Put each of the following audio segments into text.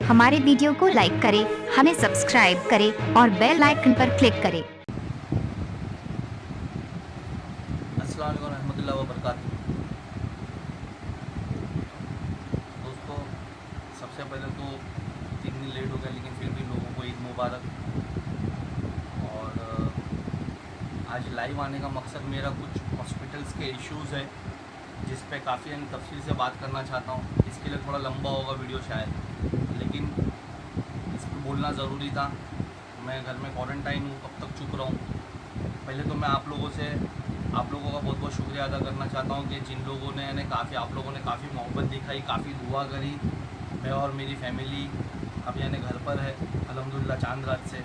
हमारे वीडियो को लाइक करें, हमें सब्सक्राइब करें और बेल आइकन पर क्लिक करें। अस्सलाम वालेकुम रहमतुल्लाहि व बरकातुहू। दोस्तों, सबसे पहले तो 3 दिन लेट हो गया, लेकिन फिर भी लोगों को ईद मुबारक। और आज लाइव आने का मकसद मेरा कुछ हॉस्पिटल्स के इश्यूज़ है जिस पे काफ़ी तफसील से बात करना चाहता हूँ। इसके लिए थोड़ा लंबा होगा वीडियो शायद, लेकिन इस पर बोलना ज़रूरी था। मैं घर में क्वारंटाइन हूँ, कब तक चुप रहूँ। पहले तो मैं आप लोगों का बहुत बहुत शुक्रिया अदा करना चाहता हूँ कि जिन लोगों ने आप लोगों ने काफ़ी मोहब्बत दिखाई, काफ़ी दुआ करी। मैं और मेरी फैमिली अब घर पर है अल्हम्दुलिल्लाह चांद रात से।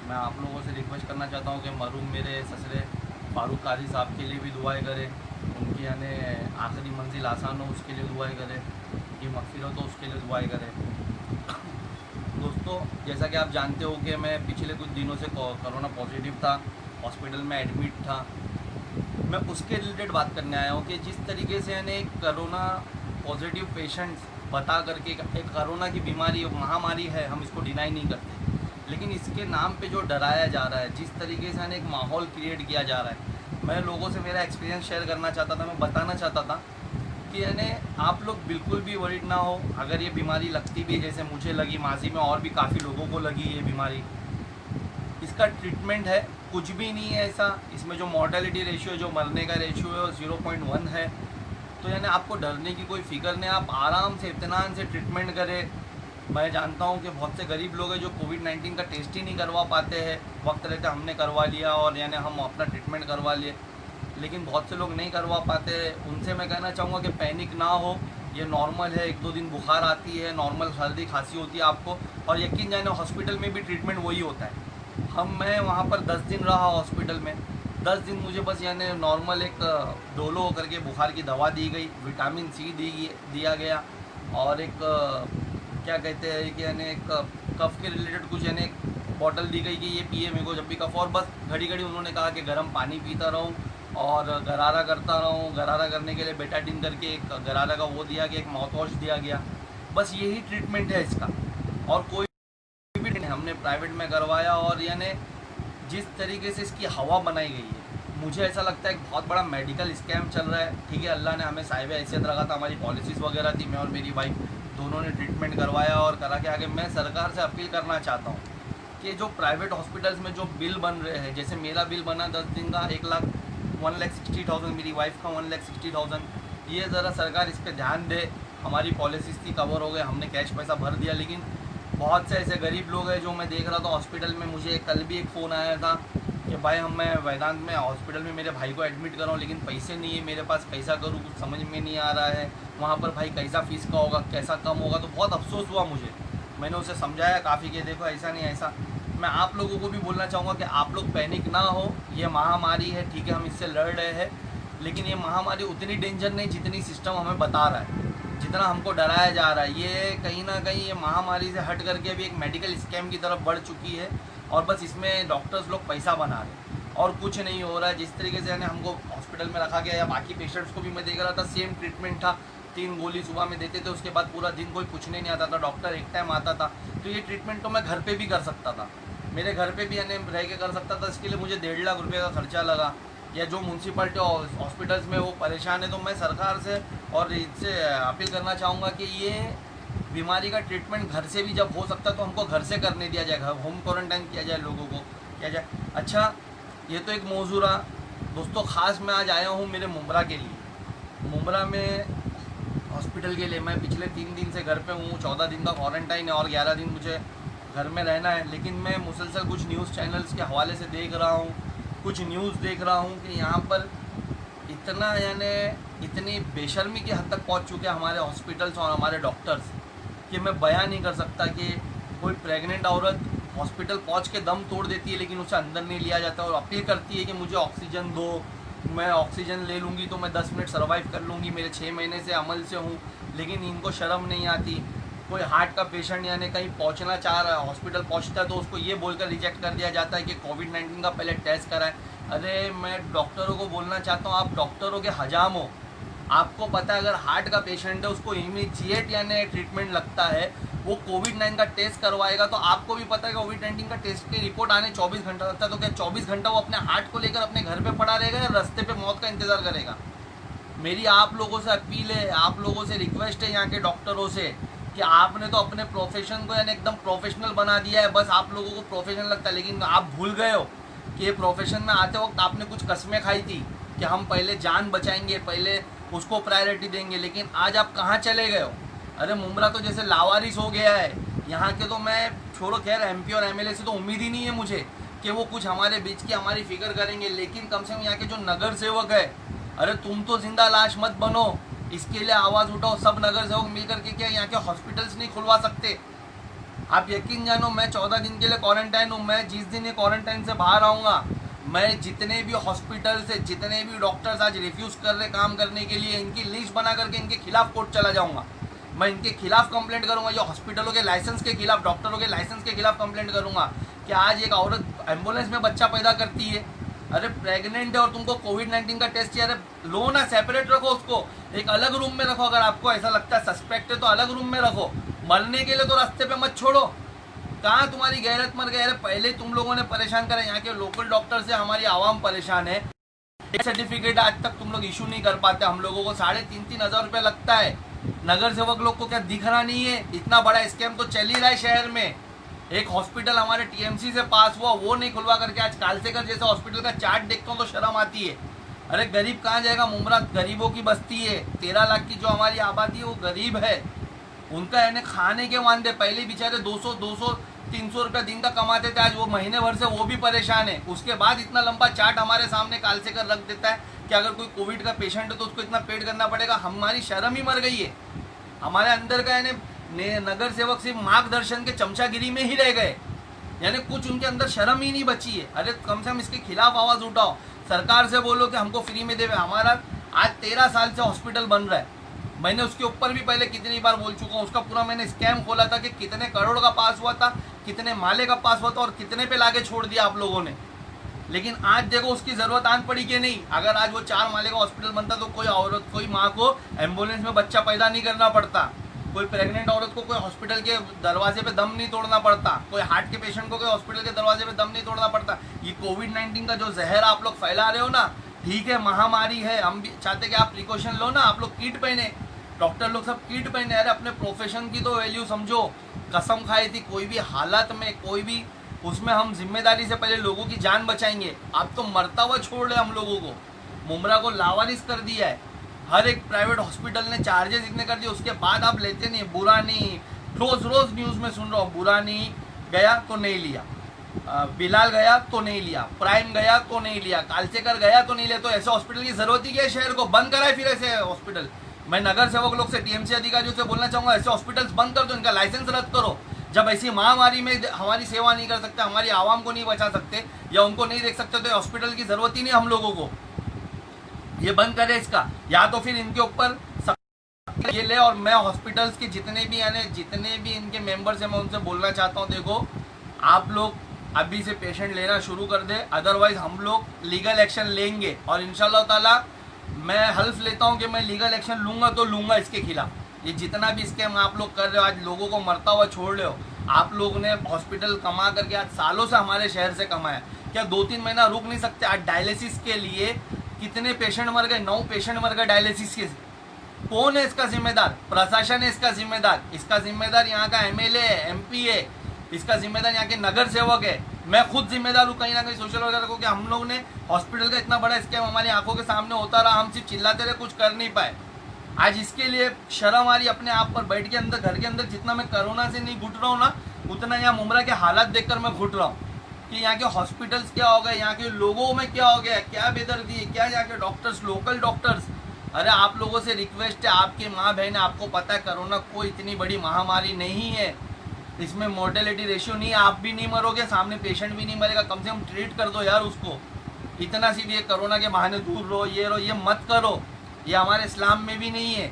मैं आप लोगों से रिक्वेस्ट करना चाहता हूँ कि मरूम मेरे ससरे फारूक काजी साहब के लिए भी दुआएं करें, उनकी आखिरी मंजिल आसान हो उसके लिए दुआएं करें, उनकी मग़फ़िरत हो उसके लिए दुआएं करें। दोस्तों, जैसा कि आप जानते हो कि मैं पिछले कुछ दिनों से कोरोना पॉजिटिव था, हॉस्पिटल में एडमिट था। मैं उसके रिलेटेड बात करने आया हूँ कि जिस तरीके से कोरोना पॉजिटिव पेशेंट्स बता करके एक कोरोना की बीमारी महामारी है, हम इसको डिनाई नहीं करते, लेकिन इसके नाम पे जो डराया जा रहा है, जिस तरीके से एक माहौल क्रिएट किया जा रहा है, मैं लोगों से मेरा एक्सपीरियंस शेयर करना चाहता था। मैं बताना चाहता था कि आप लोग बिल्कुल भी वरीड ना हो। अगर ये बीमारी लगती भी जैसे मुझे लगी, माजी में और भी काफ़ी लोगों को लगी ये बीमारी, इसका ट्रीटमेंट है, कुछ भी नहीं है ऐसा। इसमें जो मॉर्टेलिटी रेशियो, जो मरने का रेशियो है वो 0.1 है। तो आपको डरने की कोई फ़िक्र नहीं, आप आराम से इत्मीनान से ट्रीटमेंट करें। मैं जानता हूँ कि बहुत से गरीब लोग हैं जो कोविड-19 का टेस्ट ही नहीं करवा पाते हैं। वक्त रहते हमने करवा लिया और हम अपना ट्रीटमेंट करवा लिए, लेकिन बहुत से लोग नहीं करवा पाते। उनसे मैं कहना चाहूँगा कि पैनिक ना हो, ये नॉर्मल है। 1-2 दिन बुखार आती है, नॉर्मल सर्दी खांसी होती है आपको, और यकीन जाने हॉस्पिटल में भी ट्रीटमेंट वही होता है। मैं वहाँ पर 10 दिन रहा हॉस्पिटल में। 10 दिन मुझे बस नॉर्मल एक डोलो करके बुखार की दवा दी गई, विटामिन सी दिया गया, और एक क्या कहते हैं कि एक कफ़ के रिलेटेड कुछ एक बॉटल दी गई कि ये पिए मेरे को जब भी कफ़। और बस घड़ी घड़ी उन्होंने कहा कि गर्म पानी पीता रहूँ और गरारा करता रहूँ। गरारा करने के लिए बेटाडीन करके एक गरारा का वो दिया गया, एक माउथ वॉश दिया गया। बस यही ट्रीटमेंट है इसका, और कोई हमने प्राइवेट में करवाया। और जिस तरीके से इसकी हवा बनाई गई है, मुझे ऐसा लगता है एक बहुत बड़ा मेडिकल स्कैम चल रहा है। ठीक है, अल्लाह ने हमें साहिब हैसियत रखा था, हमारी पॉलिसीज़ वगैरह थी, मैं और मेरी वाइफ दोनों ने ट्रीटमेंट करवाया और करा के आगे। मैं सरकार से अपील करना चाहता हूँ कि जो प्राइवेट हॉस्पिटल्स में जो बिल बन रहे हैं, जैसे मेरा बिल बना 10 दिन का 1,60,000, मेरी वाइफ का 1,60,000, ये ज़रा सरकार इस पर ध्यान दे। हमारी पॉलिसीज़ थी, कवर हो गए, हमने कैश पैसा भर दिया, लेकिन बहुत से ऐसे गरीब लोग हैं जो मैं देख रहा था हॉस्पिटल में। मुझे कल भी एक फ़ोन आया था कि भाई मैं वेदांत में हॉस्पिटल में मेरे भाई को एडमिट कर रहा हूँ, लेकिन पैसे नहीं है मेरे पास, कैसा करूँ कुछ समझ में नहीं आ रहा है। वहाँ पर भाई कैसा फ़ीस का होगा, कैसा कम होगा। तो बहुत अफसोस हुआ मुझे। मैंने उसे समझाया काफ़ी कि देखो ऐसा नहीं ऐसा। मैं आप लोगों को भी बोलना चाहूँगा कि आप लोग पैनिक ना हो। ये महामारी है, ठीक है, हम इससे लड़ रहे हैं, लेकिन ये महामारी उतनी डेंजर नहीं जितनी सिस्टम हमें बता रहा है, जितना हमको डराया जा रहा है। ये कहीं ना कहीं ये महामारी से हट करके अभी एक मेडिकल स्कैम की तरफ बढ़ चुकी है, और बस इसमें डॉक्टर्स लोग पैसा बना रहे हैं और कुछ नहीं हो रहा है। जिस तरीके से हमको हॉस्पिटल में रखा गया, या बाकी पेशेंट्स को भी मैं देख रहा था, सेम ट्रीटमेंट था। 3 गोली सुबह में देते थे, उसके बाद पूरा दिन कोई पूछने नहीं आता था, डॉक्टर एक टाइम आता था। तो ये ट्रीटमेंट तो मैं घर पर भी कर सकता था, मेरे घर पर भी रह के कर सकता था। इसके लिए मुझे 1.5 लाख रुपये का खर्चा लगा। या जो म्यूनसिपलिटी हॉस्पिटल्स में वो परेशान है, तो मैं सरकार से और इससे अपील करना चाहूँगा कि ये बीमारी का ट्रीटमेंट घर से भी जब हो सकता है तो हमको घर से करने दिया जाए, होम क्वारंटाइन किया जाए, लोगों को किया जाए। अच्छा, ये तो एक मौजू रहा। दोस्तों, ख़ास मैं आज आया हूँ मेरे मुमरा के लिए। मुमरा में हॉस्पिटल के लिए मैं पिछले 3 दिन से घर पे हूँ। 14 दिन का क्वारंटाइन है और 11 दिन मुझे घर में रहना है। लेकिन मैं मुसलसल कुछ न्यूज़ चैनल्स के हवाले से देख रहा हूँ, कुछ न्यूज़ देख रहा हूँ कि यहाँ पर इतना इतनी बेशर्मी की हद तक पहुँच चुके हैं हमारे हॉस्पिटल्स और हमारे डॉक्टर्स, कि मैं बयान नहीं कर सकता। कि कोई प्रेग्नेंट औरत हॉस्पिटल पहुँच के दम तोड़ देती है, लेकिन उसे अंदर नहीं लिया जाता, और अपील करती है कि मुझे ऑक्सीजन दो, मैं ऑक्सीजन ले लूँगी तो मैं 10 मिनट सर्वाइव कर लूँगी, मेरे 6 महीने से अमल से हूँ। लेकिन इनको शर्म नहीं आती। कोई हार्ट का पेशेंट कहीं पहुंचना चाह रहा है, हॉस्पिटल पहुंचता है, तो उसको ये बोलकर रिजेक्ट कर दिया जाता है कि कोविड-19 का पहले टेस्ट कराएं। अरे, मैं डॉक्टरों को बोलना चाहता हूँ, आप डॉक्टरों के हजाम हो। आपको पता है अगर हार्ट का पेशेंट है, उसको इमीडिएट ट्रीटमेंट लगता है, वो कोविड-19 का टेस्ट करवाएगा, तो आपको भी पता है कोविड-19 का टेस्ट की रिपोर्ट आने 24 घंटा लगता है, तो क्या 24 घंटा वो अपने हार्ट को लेकर अपने घर पे पड़ा रहेगा या रास्ते पे मौत का इंतजार करेगा? मेरी आप लोगों से अपील है, आप लोगों से रिक्वेस्ट है यहाँ के डॉक्टरों से कि आपने तो अपने प्रोफेशन को यानी एकदम प्रोफेशनल बना दिया है, बस आप लोगों को प्रोफेशनल लगता है, लेकिन आप भूल गए हो कि ये प्रोफेशन में आते वक्त आपने कुछ कस्में खाई थी कि हम पहले जान बचाएंगे, पहले उसको प्रायोरिटी देंगे, लेकिन आज आप कहाँ चले गए हो? अरे मुमरा तो जैसे लावारिस हो गया है यहाँ के, तो मैं छोड़ो, खैर एमपी और एमएलए से तो उम्मीद ही नहीं है मुझे कि वो कुछ हमारे बीच की हमारी फिक्र करेंगे, लेकिन कम से कम यहाँ के जो नगर सेवक है, अरे तुम तो जिंदा लाश मत बनो, इसके लिए आवाज़ उठाओ। सब नगर सेवक मिलकर के क्या यहाँ के हॉस्पिटल्स नहीं खुलवा सकते? आप यकीन जानो, मैं 14 दिन के लिए क्वारंटाइन हूँ। मैं जिस दिन ये क्वारंटाइन से बाहर आऊँगा, मैं जितने भी हॉस्पिटल से जितने भी डॉक्टर्स आज रिफ्यूज़ कर रहे काम करने के लिए, इनकी लिस्ट बना करके इनके खिलाफ कोर्ट चला जाऊँगा। मैं इनके खिलाफ कंप्लेंट करूँगा, ये हॉस्पिटलों के लाइसेंस के खिलाफ, डॉक्टरों के लाइसेंस के खिलाफ कंप्लेंट करूँगा कि आज एक औरत एम्बुलेंस में बच्चा पैदा करती है, अरे प्रेग्नेंट है और तुमको कोविड-19 का टेस्ट किया, अरे लो ना, सेपरेट रखो उसको, एक अलग रूम में रखो। अगर आपको ऐसा लगता है सस्पेक्ट है तो अलग रूम में रखो, मरने के लिए तो रास्ते पे मत छोड़ो। कहाँ तुम्हारी गैरत मर गए? अरे पहले तुम लोगों ने परेशान करा, यहाँ के लोकल डॉक्टर से हमारी आवाम परेशान है। एक सर्टिफिकेट आज तक तुम लोग इशू नहीं कर पाते, हम लोगों को 3,500 हज़ार रुपये लगता है। नगर सेवक लोग को क्या दिख रहा नहीं है? इतना बड़ा स्कैम तो चल ही रहा है शहर में। एक हॉस्पिटल हमारे टीएमसी से पास हुआ, वो नहीं खुलवा करके आज कालसेकर जैसे हॉस्पिटल का चार्ट देखता हूँ तो शर्म आती है। अरे गरीब कहाँ जाएगा? मुमरा गरीबों की बस्ती है, 13 लाख की जो हमारी आबादी है वो गरीब है, उनका यानी खाने के वांदे। पहले बेचारे 200-300 रुपया दिन का कमाते थे, आज वो महीने भर से वो भी परेशान है। उसके बाद इतना लंबा चार्ट हमारे सामने कालसेकर रख देता है कि अगर कोई कोविड का पेशेंट है तो उसको इतना पेड करना पड़ेगा। हमारी शर्म ही मर गई है। हमारे अंदर का यानी नगर सेवक सिर्फ मार्गदर्शन के चमचागिरी में ही रह गए, यानी कुछ उनके अंदर शर्म ही नहीं बची है। अरे कम से कम इसके खिलाफ आवाज़ उठाओ, सरकार से बोलो कि हमको फ्री में देवे। हमारा आज 13 साल से हॉस्पिटल बन रहा है, मैंने उसके ऊपर भी पहले कितनी बार बोल चुका हूँ। उसका पूरा मैंने स्कैम खोला था कि कितने करोड़ का पास हुआ था, कितने माले का पास हुआ था और कितने पे लाके छोड़ दिया आप लोगों ने। लेकिन आज देखो उसकी ज़रूरत आन पड़ी कि नहीं। अगर आज वो 4 माले का हॉस्पिटल बनता तो कोई औरत, कोई माँ को एम्बुलेंस में बच्चा पैदा नहीं करना पड़ता, कोई प्रेग्नेंट औरत को कोई हॉस्पिटल के दरवाजे पे दम नहीं तोड़ना पड़ता, कोई हार्ट के पेशेंट को कोई हॉस्पिटल के दरवाजे पे दम नहीं तोड़ना पड़ता। ये कोविड-19 का जो जहर आप लोग फैला रहे हो ना, ठीक है महामारी है, हम भी चाहते कि आप प्रिकॉशन लो ना, आप लोग किट पहने, डॉक्टर लोग सब किट पहने। अरे अपने प्रोफेशन की तो वैल्यू समझो। कसम खाई थी कोई भी हालत में, कोई भी उसमें हम जिम्मेदारी से पहले लोगों की जान बचाएंगे। आप तो मरता हुआ छोड़ रहे हम लोगों को, मुमरा को लावारिस कर दिया है। हर एक प्राइवेट हॉस्पिटल ने चार्जेस इतने कर दिए, उसके बाद आप लेते नहीं। बुरानी रोज रोज न्यूज़ में सुन रहा हूँ, बुरानी गया तो नहीं लिया, बिलाल गया तो नहीं लिया, प्राइम गया तो नहीं लिया, कालसेकर गया तो नहीं लिया। तो ऐसे हॉस्पिटल की जरूरत ही क्या है? शहर को बंद कराए फिर ऐसे हॉस्पिटल। मैं नगर सेवक लोग से, टीएमसी अधिकारियों से बोलना चाहूँगा, ऐसे हॉस्पिटल्स बंद कर दो, इनका लाइसेंस रद्द करो। जब ऐसी महामारी में हमारी सेवा नहीं कर सकते, हमारी आवाम को नहीं बचा सकते या उनको नहीं देख सकते, तो हॉस्पिटल की जरूरत ही नहीं हम लोगों को। ये बंद करे इसका, या तो फिर इनके ऊपर ये ले। और मैं हॉस्पिटल्स के जितने भी यानी जितने भी इनके मेंबर्स हैं, मैं उनसे बोलना चाहता हूँ, देखो आप लोग अभी से पेशेंट लेना शुरू कर दे, अदरवाइज हम लोग लीगल एक्शन लेंगे। और इंशाल्लाह ताला मैं हल्फ लेता हूँ कि मैं लीगल एक्शन लूँगा तो लूँगा इसके खिलाफ। ये जितना भी स्कैम आप लोग कर रहे हो, आज लोगों को मरता हुआ छोड़ रहे हो। आप लोग ने हॉस्पिटल कमा करके आज सालों से हमारे शहर से कमाया, क्या 2-3 महीना रुक नहीं सकते? आज डायलिसिस के लिए कितने पेशेंट मर गए? 9 पेशेंट मर गए डायलिसिस के। कौन है इसका जिम्मेदार? प्रशासन है इसका जिम्मेदार। इसका जिम्मेदार यहाँ का एमएलए है, एमपी है, इसका जिम्मेदार यहाँ के नगर सेवक है। मैं खुद जिम्मेदार हूँ कहीं ना कहीं सोशल वर्कर को, कि हम लोग ने हॉस्पिटल का इतना बड़ा स्कैम हमारी आंखों के सामने होता रहा, हम सिर्फ चिल्लाते रहे, कुछ कर नहीं पाए। आज इसके लिए शर्म आ रही अपने आप पर बैठ के अंदर, घर के अंदर। जितना मैं कोरोना से नहीं घुट रहा हूँ ना, उतना यहाँ मुमरा के हालात देखकर मैं घुट रहा हूँ कि यहाँ के हॉस्पिटल्स क्या हो गए, यहाँ के लोगों में क्या हो गया, क्या बेदर्दी है, क्या यहाँ के डॉक्टर्स, लोकल डॉक्टर्स। अरे आप लोगों से रिक्वेस्ट है, आपके माँ बहन, आपको पता है कोरोना कोई इतनी बड़ी महामारी नहीं है, इसमें मोर्टेलिटी रेशियो नहीं है, आप भी नहीं मरोगे, सामने पेशेंट भी नहीं मरेगा, कम से कम ट्रीट कर दो यार उसको। इतना सी भी ये कोरोना के बहाने दूर रहो, ये मत करो, ये हमारे इस्लाम में भी नहीं है।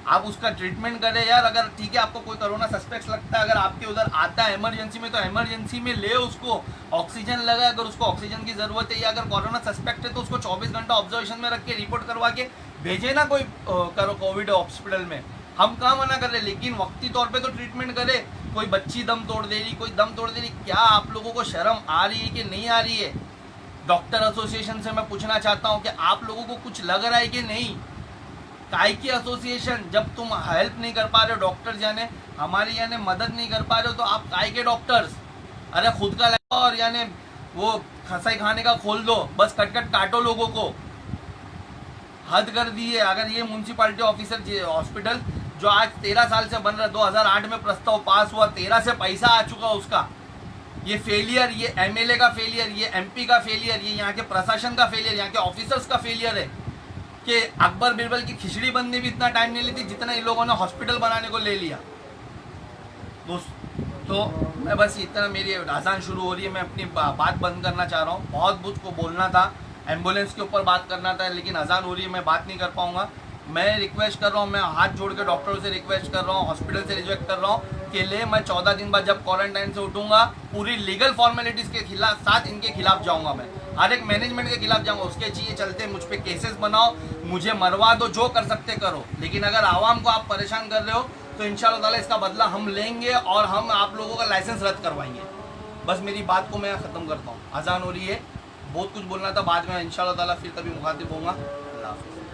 आप उसका ट्रीटमेंट करें यार। अगर ठीक है आपको कोई कोरोना सस्पेक्ट लगता है, अगर आपके उधर आता है इमरजेंसी में, तो इमरजेंसी में ले उसको, ऑक्सीजन लगा, अगर उसको ऑक्सीजन की ज़रूरत है, या अगर कोरोना सस्पेक्ट है तो उसको 24 घंटा ऑब्जर्वेशन में रख के रिपोर्ट करवा के भेजे ना कोई कोविड हॉस्पिटल में। हम कहाँ मना कर रहे, लेकिन वक्ती तौर पे तो ट्रीटमेंट करे। कोई बच्ची दम तोड़ दे रही, कोई दम तोड़ दे रही, क्या आप लोगों को शर्म आ रही है कि नहीं आ रही है? डॉक्टर एसोसिएशन से मैं पूछना चाहता हूँ कि आप लोगों को कुछ लग रहा है कि नहीं? काय की एसोसिएशन? जब तुम हेल्प नहीं कर पा रहे हो, डॉक्टर्स यानी हमारी यानी मदद नहीं कर पा रहे हो, तो आप काय के डॉक्टर्स? अरे खुद का लगाओ और यानी वो खसाई खाने का खोल दो, बस कट काटो लोगों को। हद कर दी है। अगर ये म्यूनसिपालिटी ऑफिसर हॉस्पिटल जो आज 13 साल से बन रहा, 2008 में प्रस्ताव पास हुआ, 13 से पैसा आ चुका उसका, ये फेलियर, ये एमएलए का फेलियर, ये एमपी का फेलियर, ये यहाँ के प्रशासन का फेलियर, यहाँ के ऑफिसर्स का फेलियर है कि अकबर बिरबल की खिचड़ी बनने भी इतना टाइम नहीं लेती जितना इन लोगों ने हॉस्पिटल बनाने को ले लिया। दोस्त तो मैं बस इतना, मेरी अजान शुरू हो रही है, मैं अपनी बात बंद करना चाह रहा हूँ। बहुत कुछ को बोलना था, एम्बुलेंस के ऊपर बात करना था, लेकिन अजान हो रही है, मैं बात नहीं कर पाऊंगा। मैं रिक्वेस्ट कर रहा हूँ, मैं हाथ जोड़ के डॉक्टरों से रिक्वेस्ट कर रहा हूँ, हॉस्पिटल से रिक्वेस्ट कर रहा हूँ कि ले, मैं 14 दिन बाद जब क्वारंटाइन से उठूंगा, पूरी लीगल फॉर्मेलिटीज़ के खिलाफ साथ इनके खिलाफ जाऊंगा, मैं हर एक मैनेजमेंट के खिलाफ जाऊंगा। उसके चाहिए चलते मुझ पर केसेस बनाओ, मुझे मरवा दो, जो कर सकते करो, लेकिन अगर आवाम को आप परेशान कर रहे हो तो इंशाल्लाह ताला इसका बदला हम लेंगे और हम आप लोगों का लाइसेंस रद्द करवाएंगे। बस मेरी बात को मैं ख़त्म करता हूँ, अजान हो रही है, बहुत कुछ बोलना था, बाद में इंशाल्लाह ताला फिर कभी मुखातिब होऊंगा। अल्लाह हाफ़िज़।